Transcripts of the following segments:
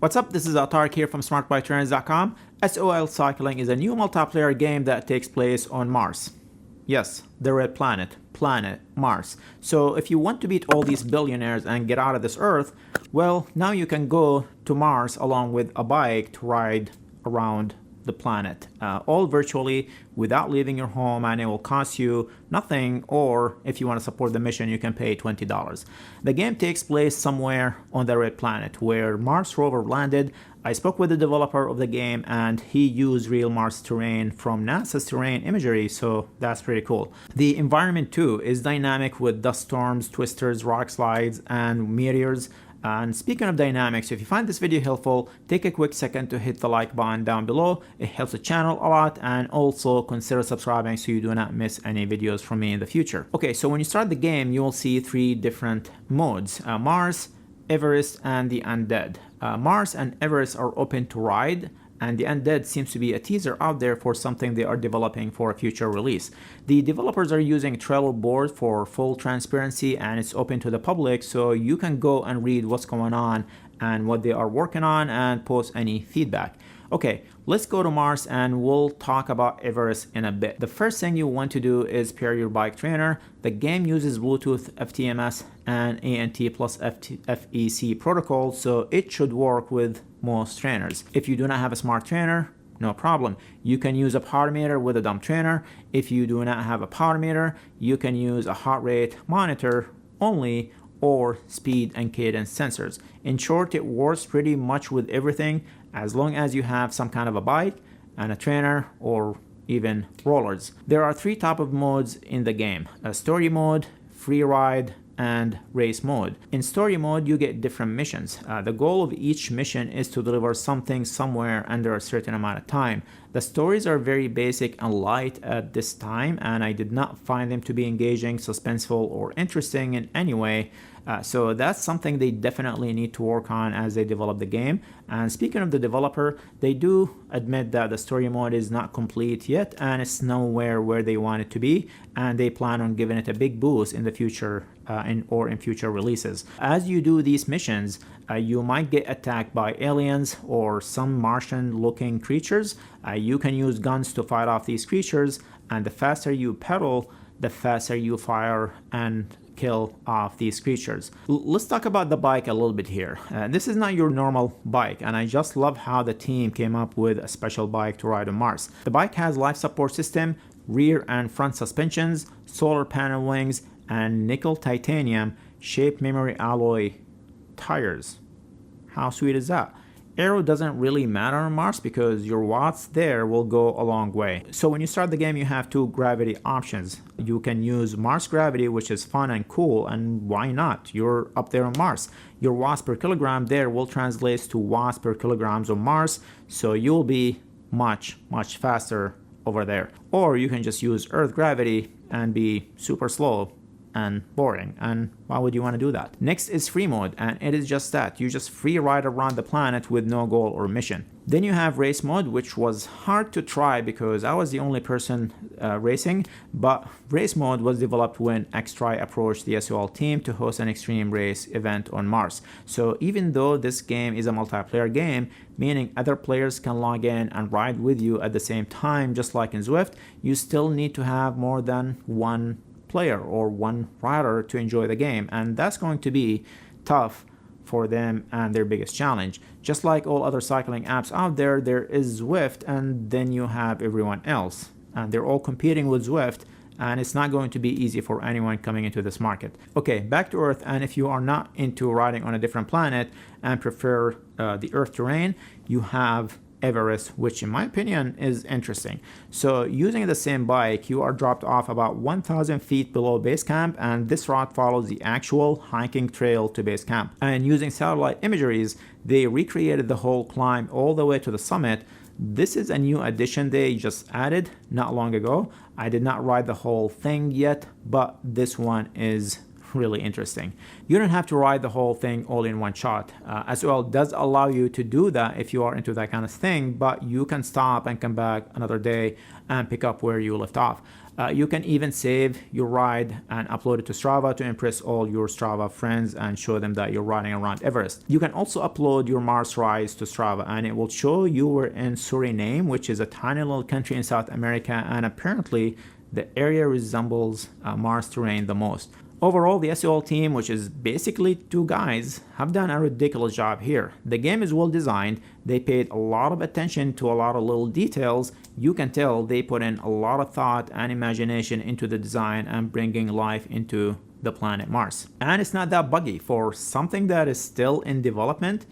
What's up? This is Atark here from smartbiketrainers.com. SOL Cycling is a new multiplayer game that takes place on Mars. Yes, the red planet, Mars. So if you want to beat all these billionaires and get out of this Earth, well, now you can go to Mars along with a bike to ride around the planet, all virtually without leaving your home, and it will cost you nothing, or if you want to support the mission you can pay $20. The game takes place somewhere on the red planet where Mars rover landed. I spoke with the developer of the game and he used real Mars terrain from NASA's terrain imagery, so that's pretty cool. The environment too is dynamic with dust storms, twisters, rock slides, and meteors. And speaking of dynamics, if you find this video helpful, take a quick second to hit the like button down below. It helps the channel a lot, and also consider subscribing so you do not miss any videos from me in the future. Okay, so when you start the game, you will see three different modes: Mars, Everest, and the Undead. Mars and Everest are open to ride, and the Undead seems to be a teaser out there for something they are developing for a future release. The developers are using Trello board for full transparency, and it's open to the public, so you can go and read what's going on and what they are working on and post any feedback. Okay, let's go to Mars and we'll talk about Everest in a bit. The first thing you want to do is pair your bike trainer. The game uses Bluetooth, FTMS, and ANT plus FEC protocols, so it should work with most trainers. If you do not have a smart trainer, no problem. You can use a power meter with a dumb trainer. If you do not have a power meter, you can use a heart rate monitor only, or speed and cadence sensors. In short, it works pretty much with everything as long as you have some kind of a bike and a trainer or even rollers. There are three types of modes in the game: a story mode, free ride, and race mode. In story mode, you get different missions. The goal of each mission is to deliver something somewhere under a certain amount of time. The stories are very basic and light at this time, and I did not find them to be engaging, suspenseful, or interesting in any way. So that's something they definitely need to work on as they develop the game. And speaking of the developer, they do admit that the story mode is not complete yet and it's nowhere where they want it to be, and they plan on giving it a big boost in the future in future releases. As you do these missions, you might get attacked by aliens or some Martian looking creatures. You can use guns to fight off these creatures, and the faster you pedal, the faster you fire and kill off these creatures. Let's talk about the bike a little bit here. This is not your normal bike, and I just love how the team came up with a special bike to ride on Mars. The bike has life support system, rear and front suspensions, solar panel wings, and nickel titanium shape memory alloy tires. How sweet is that? Aero doesn't really matter on Mars because your watts there will go a long way. So when you start the game, you have two gravity options. You can use Mars gravity, which is fun and cool, and why not? You're up there on Mars. Your watts per kilogram there will translate to watts per kilograms on Mars, so you'll be much faster over there. Or you can just use Earth gravity and be super slow and boring, and why would you want to do that? Next is free mode, and it is just that. You just free ride around the planet with no goal or mission. Then you have race mode, which was hard to try because I was the only person racing, but race mode was developed when Xtry approached the SOL team to host an extreme race event on Mars. So even though this game is a multiplayer game, meaning other players can log in and ride with you at the same time, just like in Zwift, you still need to have more than one player or one rider to enjoy the game, and that's going to be tough for them and their biggest challenge. Just like all other cycling apps out there, there is Zwift, and then you have everyone else, and they're all competing with Zwift, and it's not going to be easy for anyone coming into this market. Okay, back to Earth, and if you are not into riding on a different planet and prefer the Earth terrain, you have Everest, which in my opinion is interesting. So using the same bike, you are dropped off about 1,000 feet below base camp, and this route follows the actual hiking trail to base camp. And using satellite imageries, they recreated the whole climb all the way to the summit. This is a new addition they just added not long ago. I did not ride the whole thing yet, but this one is really interesting. You don't have to ride the whole thing all in one shot. SOL does allow you to do that if you are into that kind of thing, but you can stop and come back another day and pick up where you left off. You can even save your ride and upload it to Strava to impress all your Strava friends and show them that you're riding around Everest. You can also upload your Mars rides to Strava, and it will show you were in Suriname, which is a tiny little country in South America, and apparently the area resembles Mars terrain the most. Overall, the SEO team, which is basically 2 guys, have done a ridiculous job here. The game is well designed. They paid a lot of attention to a lot of little details. You can tell they put in a lot of thought and imagination into the design and bringing life into the planet Mars. And it's not that buggy. For something that is still in development,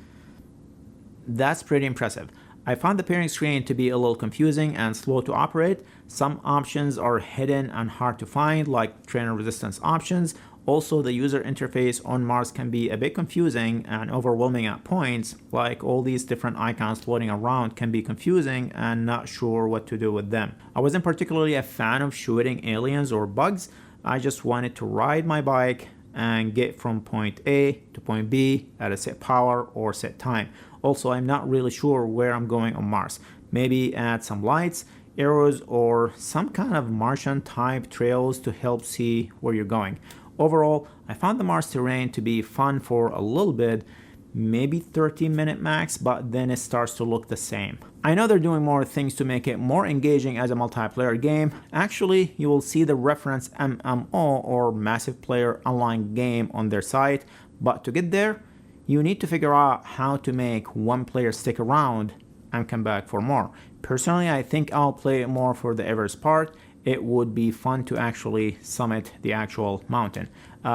that's pretty impressive. I found the pairing screen to be a little confusing and slow to operate. Some options are hidden and hard to find, like trainer resistance options. Also, the user interface on Mars can be a bit confusing and overwhelming at points, like all these different icons floating around can be confusing and not sure what to do with them. I wasn't particularly a fan of shooting aliens or bugs. I just wanted to ride my bike and get from point A to point B at a set power or set time. Also, I'm not really sure where I'm going on Mars. Maybe add some lights, arrows, or some kind of Martian type trails to help see where you're going. Overall, I found the Mars terrain to be fun for a little bit, maybe 30-minute max, but then it starts to look the same. I know they're doing more things to make it more engaging as a multiplayer game. Actually, you will see the reference MMO or Massive Player Online Game on their site, but to get there, you need to figure out how to make one player stick around and come back for more. Personally, I think I'll play it more for the Everest part. It would be fun to actually summit the actual mountain.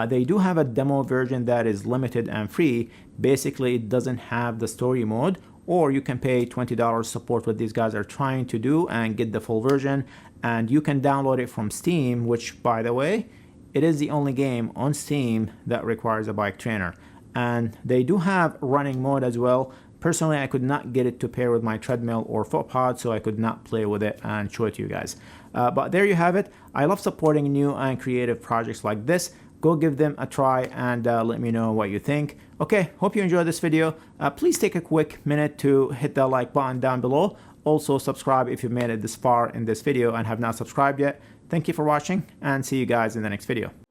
They do have a demo version that is limited and free. Basically, it doesn't have the story mode, or you can pay $20 support what these guys are trying to do and get the full version. And you can download it from Steam, which, by the way, it is the only game on Steam that requires a bike trainer. And they do have running mode as well. Personally, I could not get it to pair with my treadmill or foot pod, so I could not play with it and show it to you guys. But there you have it. I love supporting new and creative projects like this. Go give them a try and let me know what you think. Okay, hope you enjoyed this video. Please take a quick minute to hit that like button down below. Also subscribe if you've made it this far in this video and have not subscribed yet. Thank you for watching, and see you guys in the next video.